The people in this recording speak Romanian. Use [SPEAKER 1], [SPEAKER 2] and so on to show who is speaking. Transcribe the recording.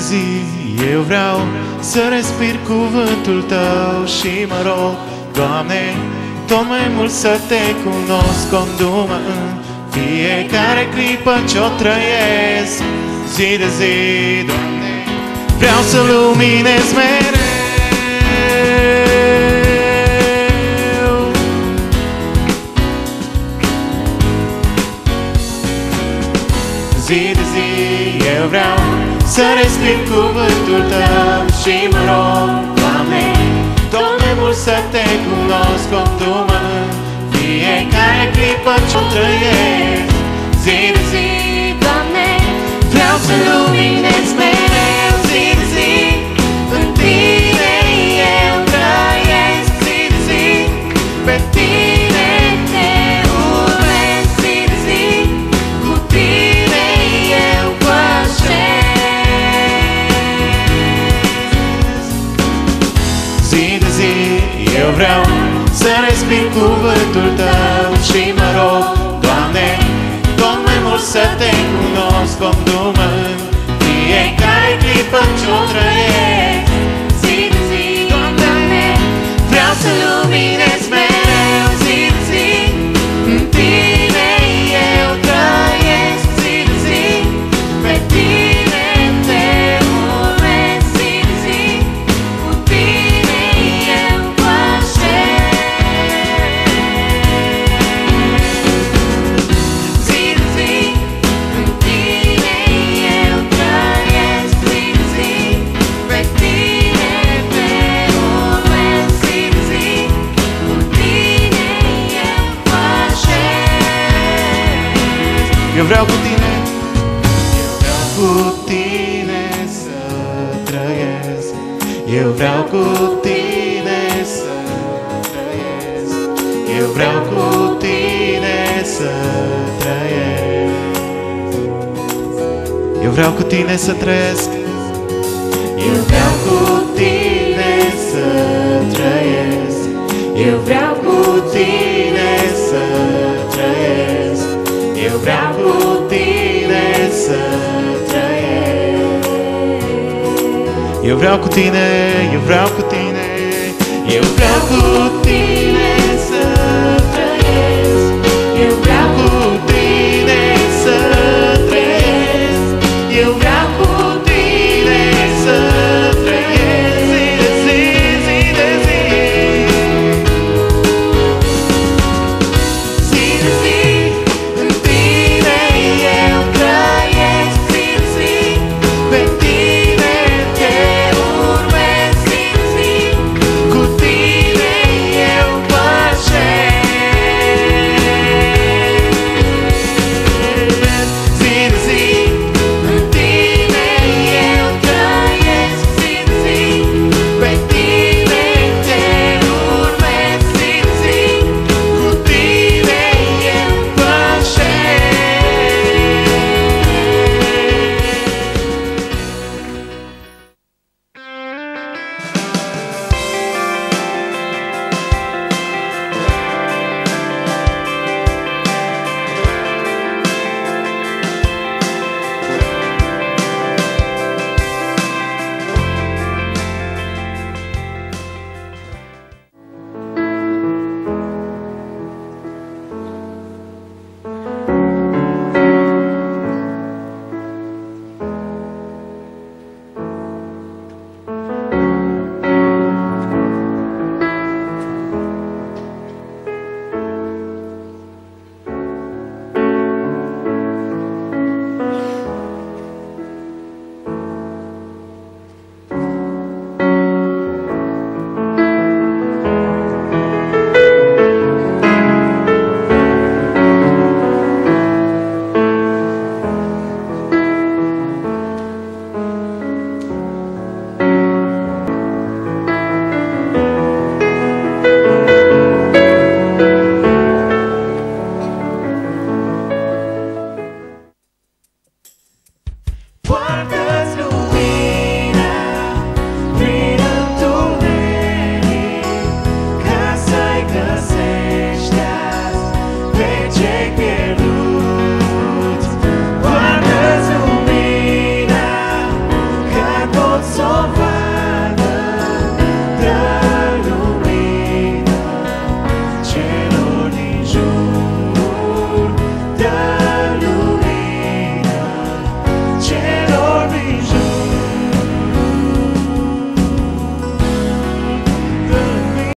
[SPEAKER 1] zi eu vreau să respir cuvântul Tău și mă rog, Doamne, tot mai mult să Te cunosc, condu-mă în fiecare clipă ce-o trăiesc. Zi de zi, Doamne, vreau să luminez mereu. Zi de zi eu vreau să respir cuvântul Tău și mă rog, Doamne, tot mai mult să Te cunosc, condu-mă în fiecare clipă ce-o trăiesc. Zi de zi, Doamne, vreau să luminez mereu. Zi de zi, în Tine eu trăiesc. Zi de zi, pe Tine Te urmez. Zi de zi, cu Tine eu pășesc. Zi de zi eu vreau să respir cuvântul Tău și mă rog, Doamne, tot mai mult să Te cunosc, condu-mă în fiecare clipă ce-o trăiesc. Zi de zi, Doamne, vreau să luminez mereu. Zi de zi, în Tine eu trăiesc. Zi de zi, pe Tine Te urmez. Zi de zi, cu Tine eu pășesc. Zi de zi, în Tine eu trăiesc. Zi de zi, pe Tine Te urmez. Zi de zi, cu Tine eu pășesc. Eu vreau cu Tine, eu vreau cu Tine să trăiesc. Eu vreau cu Tine să trăiesc. Eu vreau cu Tine să trăiesc. Eu vreau cu Tine să trăiesc. Eu vreau cu Tine să trăiesc. Eu vreau cu Tine să trăiesc. Eu vreau cu Tine să trăiesc. Eu vreau cu Tine, eu vreau cu Tine, eu vreau cu Tine.